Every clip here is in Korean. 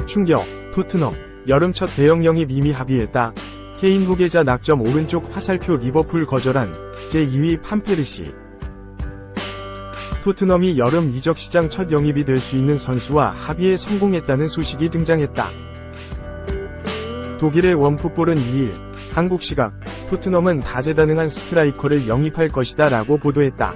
충격, 토트넘, 여름 첫 대형 영입 이미 합의했다. 케인 후계자 낙점 오른쪽 화살표 리버풀 거절한 제2위 판페르시. 토트넘이 여름 이적 시장 첫 영입이 될 수 있는 선수와 합의에 성공했다는 소식이 등장했다. 독일의 원풋볼은 2일, 한국 시각, 토트넘은 다재다능한 스트라이커를 영입할 것이다 라고 보도했다.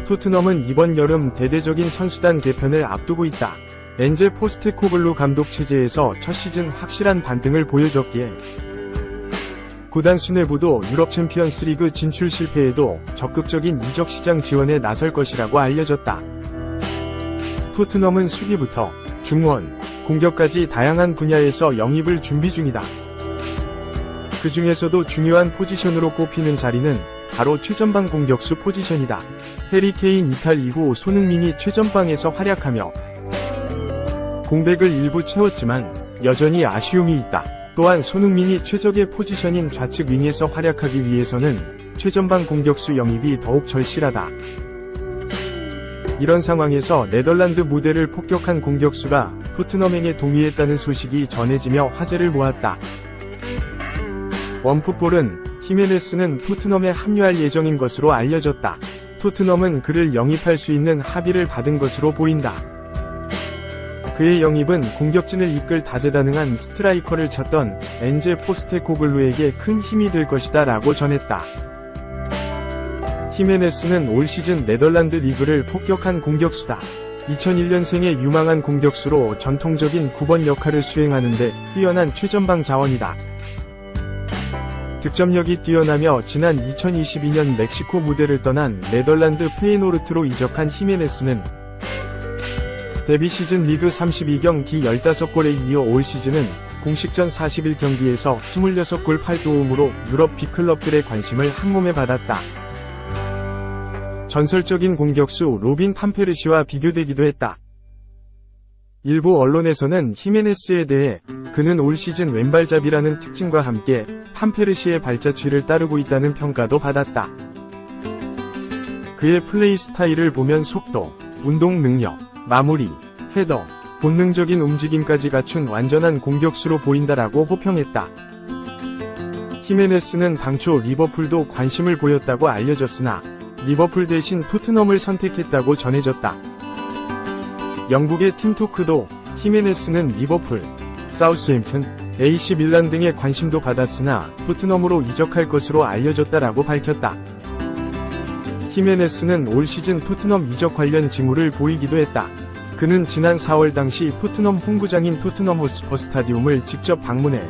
토트넘은 이번 여름 대대적인 선수단 개편을 앞두고 있다. 엔제 포스테코글루 감독 체제에서 첫 시즌 확실한 반등을 보여줬기에 구단 수뇌부도 유럽 챔피언스 리그 진출 실패에도 적극적인 이적 시장 지원에 나설 것이라고 알려졌다. 토트넘은 수비부터 중원, 공격까지 다양한 분야에서 영입을 준비 중이다. 그 중에서도 중요한 포지션으로 꼽히는 자리는 바로 최전방 공격수 포지션이다. 해리 케인 이탈 이후 손흥민이 최전방에서 활약하며 공백을 일부 채웠지만 여전히 아쉬움이 있다. 또한 손흥민이 최적의 포지션인 좌측 윙에서 활약하기 위해서는 최전방 공격수 영입이 더욱 절실하다. 이런 상황에서 네덜란드 무대를 폭격한 공격수가 토트넘행에 동의했다는 소식이 전해지며 화제를 모았다. 원풋볼은 히메네스는 토트넘에 합류할 예정인 것으로 알려졌다. 토트넘은 그를 영입할 수 있는 합의를 받은 것으로 보인다. 그의 영입은 공격진을 이끌 다재다능한 스트라이커를 찾던 엔제 포스테코글루에게 큰 힘이 될 것이다 라고 전했다. 히메네스는 올 시즌 네덜란드 리그를 폭격한 공격수다. 2001년생의 유망한 공격수로 전통적인 9번 역할을 수행하는데 뛰어난 최전방 자원이다. 득점력이 뛰어나며 지난 2022년 멕시코 무대를 떠난 네덜란드 페예노르트로 이적한 히메네스는 데뷔 시즌 리그 32경기 15골에 이어 올 시즌은 공식전 41경기에서 26골 8도움으로 유럽 빅클럽들의 관심을 한몸에 받았다. 전설적인 공격수 로빈 판페르시와 비교되기도 했다. 일부 언론에서는 히메네스에 대해 그는 올 시즌 왼발잡이라는 특징과 함께 판페르시의 발자취를 따르고 있다는 평가도 받았다. 그의 플레이 스타일을 보면 속도, 운동 능력, 마무리, 헤더, 본능적인 움직임까지 갖춘 완전한 공격수로 보인다라고 호평했다. 히메네스는 당초 리버풀도 관심을 보였다고 알려졌으나 리버풀 대신 토트넘을 선택했다고 전해졌다. 영국의 팀토크도 히메네스는 리버풀, 사우스햄튼, AC 밀란 등의 관심도 받았으나 토트넘으로 이적할 것으로 알려졌다라고 밝혔다. 히메네스는 올 시즌 토트넘 이적 관련 징후를 보이기도 했다. 그는 지난 4월 당시 토트넘 홈구장인 토트넘 호스퍼 스타디움을 직접 방문해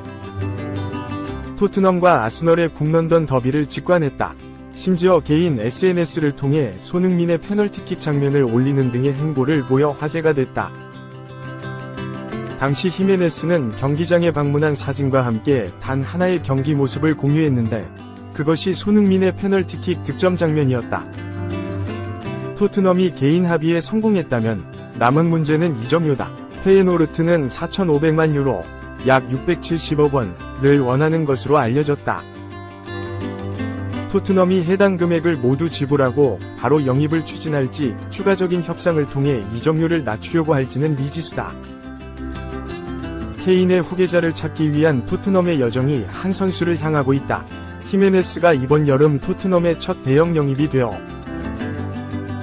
토트넘과 아스널의 북런던 더비를 직관했다. 심지어 개인 SNS를 통해 손흥민의 페널티킥 장면을 올리는 등의 행보를 보여 화제가 됐다. 당시 히메네스는 경기장에 방문한 사진과 함께 단 하나의 경기 모습을 공유했는데 그것이 손흥민의 페널티킥 득점 장면이었다. 토트넘이 개인 합의에 성공했다면 남은 문제는 이적료다. 페예노르트는 4,500만 유로, 약 670억 원을 원하는 것으로 알려졌다. 토트넘이 해당 금액을 모두 지불하고 바로 영입을 추진할지 추가적인 협상을 통해 이적료를 낮추려고 할지는 미지수다. 케인의 후계자를 찾기 위한 토트넘의 여정이 한 선수를 향하고 있다. 히메네스가 이번 여름 토트넘의 첫 대형 영입이 되어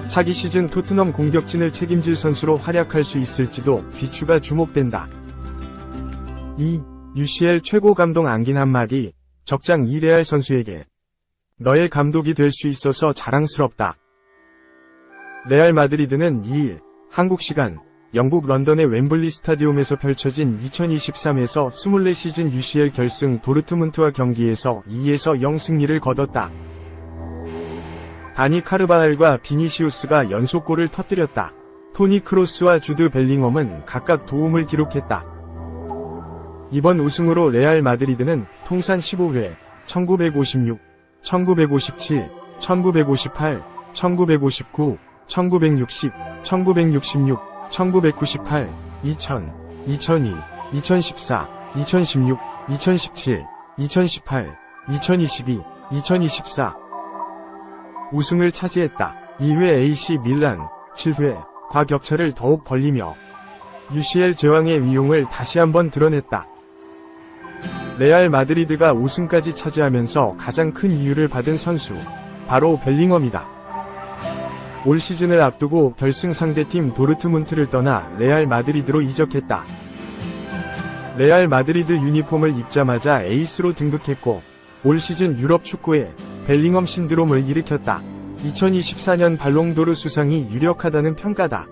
차기 시즌 토트넘 공격진을 책임질 선수로 활약할 수 있을지도 귀추가 주목된다. UCL 최고 감독 안긴 한마디, 적장 이레알 선수에게 너의 감독이 될 수 있어서 자랑스럽다. 레알 마드리드는 2일 한국 시간 영국 런던의 웸블리 스타디움에서 펼쳐진 2023에서 24시즌 UCL 결승 도르트문트와 경기에서 2-0 승리를 거뒀다. 다니 카르바할과 비니시우스가 연속골을 터뜨렸다. 토니 크로스와 주드 벨링엄은 각각 도움을 기록했다. 이번 우승으로 레알 마드리드는 통산 15회 1956, 1957, 1958, 1959, 1960, 1966, 1998, 2000, 2002, 2014, 2016, 2017, 2018, 2022, 2024 우승을 차지했다. 2회 AC 밀란, 7회 과 격차를 더욱 벌리며 UCL 제왕의 위용을 다시 한번 드러냈다. 레알 마드리드가 우승까지 차지하면서 가장 큰 이유를 받은 선수, 바로 벨링엄이다. 올 시즌을 앞두고 결승 상대팀 도르트문트를 떠나 레알 마드리드로 이적했다. 레알 마드리드 유니폼을 입자마자 에이스로 등극했고 올 시즌 유럽 축구에 벨링엄 신드롬을 일으켰다. 2024년 발롱도르 수상이 유력하다는 평가다.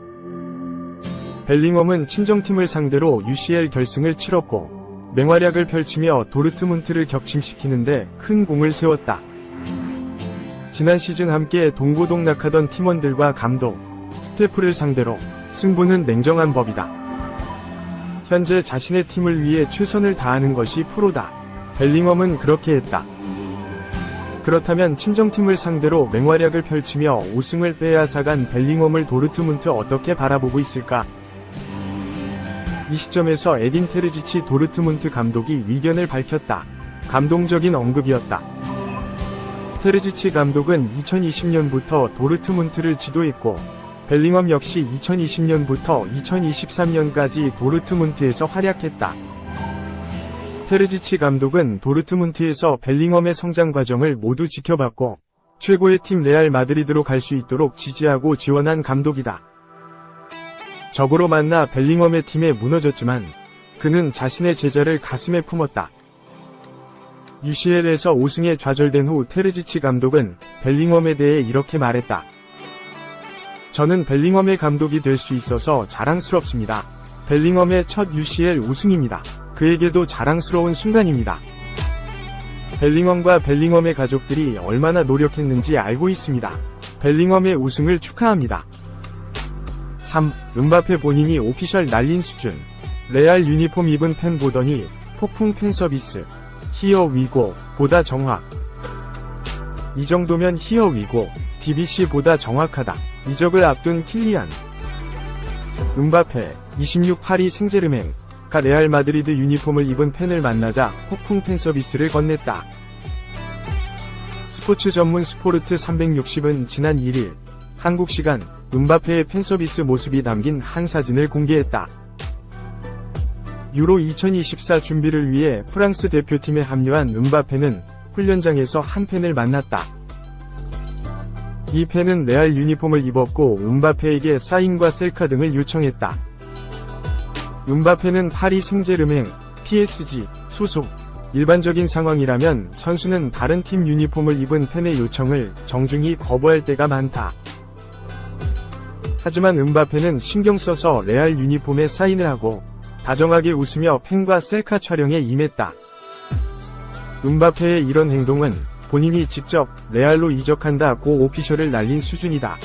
벨링엄은 친정팀을 상대로 UCL 결승을 치렀고 맹활약을 펼치며 도르트문트를 격침시키는데 큰 공을 세웠다. 지난 시즌 함께 동고동락하던 팀원들과 감독, 스태프를 상대로 승부는 냉정한 법이다. 현재 자신의 팀을 위해 최선을 다하는 것이 프로다. 벨링엄은 그렇게 했다. 그렇다면 친정팀을 상대로 맹활약을 펼치며 우승을 빼앗아간 벨링엄을 도르트문트 어떻게 바라보고 있을까? 이 시점에서 에딘 테르지치 도르트문트 감독이 의견을 밝혔다. 감동적인 언급이었다. 테르지치 감독은 2020년부터 도르트문트를 지도했고 벨링엄 역시 2020년부터 2023년까지 도르트문트에서 활약했다. 테르지치 감독은 도르트문트에서 벨링엄의 성장 과정을 모두 지켜봤고 최고의 팀 레알 마드리드로 갈 수 있도록 지지하고 지원한 감독이다. 적으로 만나 벨링엄의 팀에 무너졌지만 그는 자신의 제자를 가슴에 품었다. UCL에서 우승에 좌절된 후 테르지치 감독은 벨링엄에 대해 이렇게 말했다. 저는 벨링엄의 감독이 될 수 있어서 자랑스럽습니다. 벨링엄의 첫 UCL 우승입니다. 그에게도 자랑스러운 순간입니다. 벨링엄과 벨링엄의 가족들이 얼마나 노력했는지 알고 있습니다. 벨링엄의 우승을 축하합니다. 3. 음바페 본인이 오피셜 날린 수준. 레알 유니폼 입은 팬 보더니 폭풍 팬서비스. 히어 위고 보다 정확. 이 정도면 히어 위고 BBC보다 정확하다. 이적을 앞둔 킬리안 음바페 26 파리 생제르맹 가 레알 마드리드 유니폼을 입은 팬을 만나자 폭풍 팬서비스를 건넸다. 스포츠 전문 스포르트 360은 지난 1일 한국 시간 음바페의 팬서비스 모습이 담긴 한 사진을 공개했다. 유로 2024 준비를 위해 프랑스 대표팀에 합류한 음바페는 훈련장에서 한 팬을 만났다. 이 팬은 레알 유니폼을 입었고 음바페에게 사인과 셀카 등을 요청했다. 음바페는 파리 생제르맹, PSG 소속. 일반적인 상황이라면 선수는 다른 팀 유니폼을 입은 팬의 요청을 정중히 거부할 때가 많다. 하지만 음바페는 신경 써서 레알 유니폼에 사인을 하고 다정하게 웃으며 팬과 셀카 촬영에 임했다. 음바페의 이런 행동은 본인이 직접 레알로 이적한다고 오피셜을 날린 수준이다.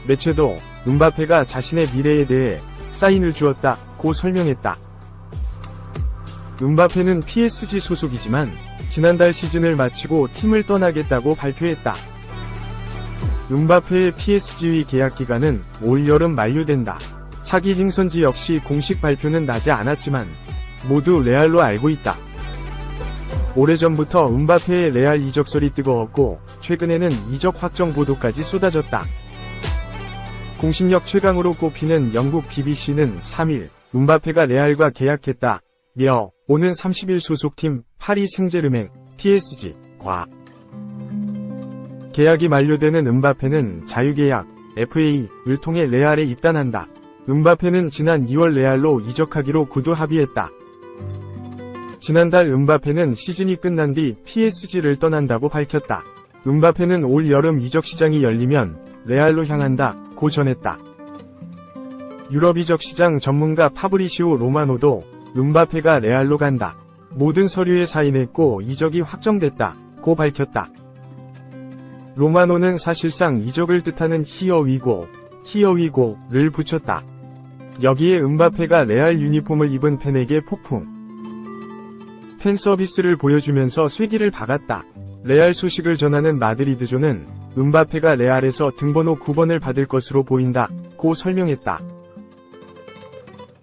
매체도 음바페가 자신의 미래에 대해 사인을 주었다고 설명했다. 음바페는 PSG 소속이지만 지난달 시즌을 마치고 팀을 떠나겠다고 발표했다. 음바페의 PSG의 계약 기간은 올 여름 만료된다. 차기 행선지 역시 공식 발표는 나지 않았지만 모두 레알로 알고 있다. 오래전부터 음바페의 레알 이적설이 뜨거웠고 최근에는 이적 확정 보도까지 쏟아졌다. 공신력 최강으로 꼽히는 영국 BBC는 3일 음바페가 레알과 계약했다. 며 오는 30일 소속팀 파리 생제르맹 PSG과 계약이 만료되는 음바페는 자유계약 FA를 통해 레알에 입단한다. 음바페는 지난 2월 레알로 이적하기로 구두 합의했다. 지난달 음바페는 시즌이 끝난 뒤 PSG를 떠난다고 밝혔다. 음바페는 올 여름 이적 시장이 열리면 레알로 향한다고 전했다. 유럽 이적 시장 전문가 파브리시오 로마노도 음바페가 레알로 간다. 모든 서류에 사인했고 이적이 확정됐다고 밝혔다. 로마노는 사실상 이적을 뜻하는 히어위고를 붙였다. 여기에 음바페가 레알 유니폼을 입은 팬에게 폭풍 팬 서비스를 보여주면서 쐐기를 박았다. 레알 소식을 전하는 마드리드조는 음바페가 레알에서 등번호 9번을 받을 것으로 보인다고 설명했다.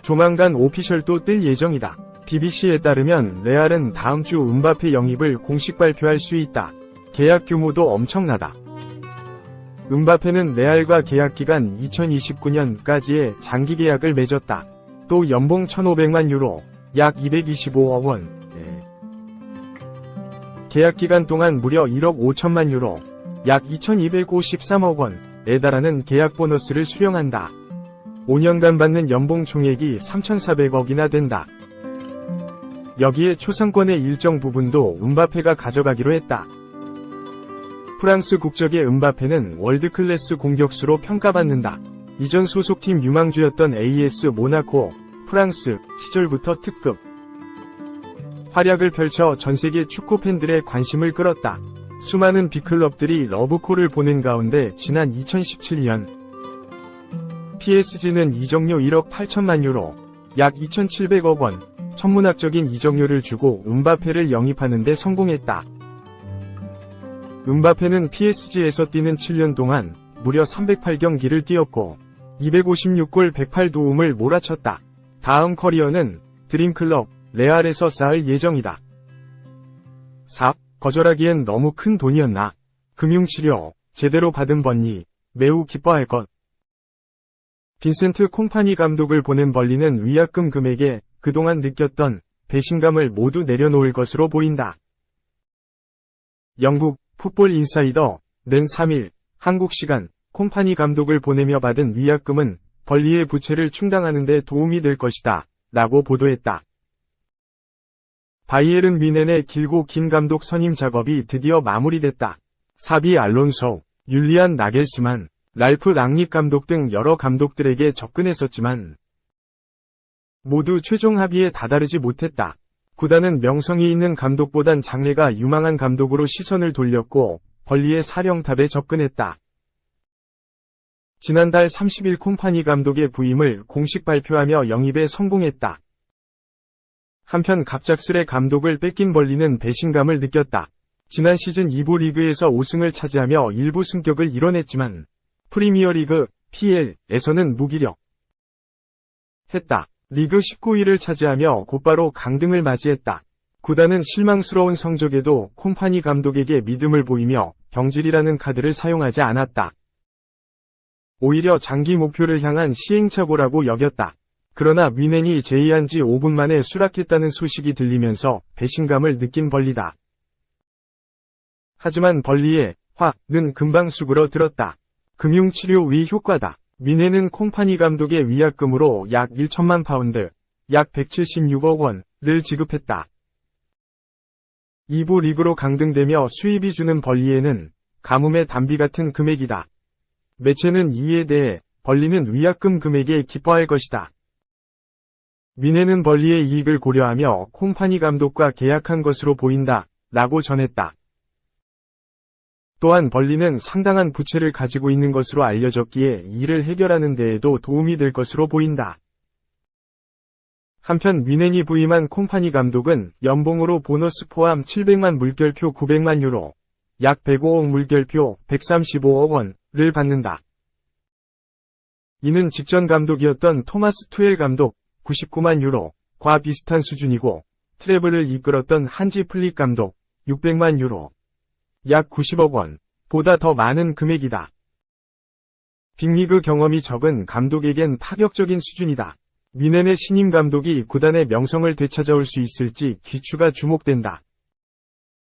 조만간 오피셜도 뜰 예정이다. BBC에 따르면 레알은 다음 주 음바페 영입을 공식 발표할 수 있다. 계약 규모도 엄청나다. 음바페는 레알과 계약기간 2029년까지의 장기 계약을 맺었다. 또 연봉 1,500만 유로, 약 225억 원. 계약기간 동안 무려 1억 5천만 유로, 약 2,253억 원에 달하는 계약 보너스를 수령한다. 5년간 받는 연봉 총액이 3,400억이나 된다. 여기에 초상권의 일정 부분도 음바페가 가져가기로 했다. 프랑스 국적의 음바페는 월드클래스 공격수로 평가받는다. 이전 소속팀 유망주였던 AS 모나코, 프랑스 시절부터 특급 활약을 펼쳐 전세계 축구 팬들의 관심을 끌었다. 수많은 빅클럽들이 러브콜을 보낸 가운데 지난 2017년 PSG는 이적료 1억 8천만 유로, 약 2,700억 원, 천문학적인 이적료를 주고 음바페를 영입하는 데 성공했다. 음바페는 PSG에서 뛰는 7년 동안 무려 308경기를 뛰었고 256골 108도움을 몰아쳤다. 다음 커리어는 드림클럽 레알에서 쌓을 예정이다. 4. 거절하기엔 너무 큰 돈이었나? 금융치료 제대로 받은 번니 매우 기뻐할 것. 빈센트 콤파니 감독을 보낸 벌리는 위약금 금액에 그동안 느꼈던 배신감을 모두 내려놓을 것으로 보인다. 영국 풋볼 인사이더 는 3일 한국 시간 콤파니 감독을 보내며 받은 위약금은 벌리의 부채를 충당하는 데 도움이 될 것이다 라고 보도했다. 바이에른 뮌헨의 길고 긴 감독 선임 작업이 드디어 마무리됐다. 사비 알론소, 율리안 나겔스만, 랄프 랑닉 감독 등 여러 감독들에게 접근했었지만 모두 최종 합의에 다다르지 못했다. 구단은 명성이 있는 감독보단 장래가 유망한 감독으로 시선을 돌렸고 벌리의 사령탑에 접근했다. 지난달 30일 콤파니 감독의 부임을 공식 발표하며 영입에 성공했다. 한편 갑작스레 감독을 뺏긴 벌리는 배신감을 느꼈다. 지난 시즌 2부 리그에서 5승을 차지하며 일부 승격을 이뤄냈지만 프리미어리그 PL에서는 무기력 했다. 리그 19위를 차지하며 곧바로 강등을 맞이했다. 구단은 실망스러운 성적에도 콤파니 감독에게 믿음을 보이며 경질이라는 카드를 사용하지 않았다. 오히려 장기 목표를 향한 시행착오라고 여겼다. 그러나 뮌헨이 제의한 지 5분 만에 수락했다는 소식이 들리면서 배신감을 느낀 벌리다. 하지만 벌리의 화는 금방 수그러들었다. 금융치료 효과다. 뮌헨은 콤파니 감독의 위약금으로 약 1천만 파운드, 약 176억 원을 지급했다. 2부 리그로 강등되며 수입이 주는 벌리에는 가뭄의 단비 같은 금액이다. 매체는 이에 대해 벌리는 위약금 금액에 기뻐할 것이다. 뮌헨은 벌리의 이익을 고려하며 콤파니 감독과 계약한 것으로 보인다 라고 전했다. 또한 벌리는 상당한 부채를 가지고 있는 것으로 알려졌기에 이를 해결하는 데에도 도움이 될 것으로 보인다. 한편 뮌헨이 부임한 콤파니 감독은 연봉으로 보너스 포함 700만 물결표 900만 유로, 약 105억 물결표 135억 원을 받는다. 이는 직전 감독이었던 토마스 투엘 감독 99만 유로과 비슷한 수준이고 트래블을 이끌었던 한지 플릭 감독 600만 유로, 약 90억 원보다 더 많은 금액이다. 빅리그 경험이 적은 감독에겐 파격적인 수준이다. 뮌헨의 신임 감독이 구단의 명성을 되찾아올 수 있을지 귀추가 주목된다.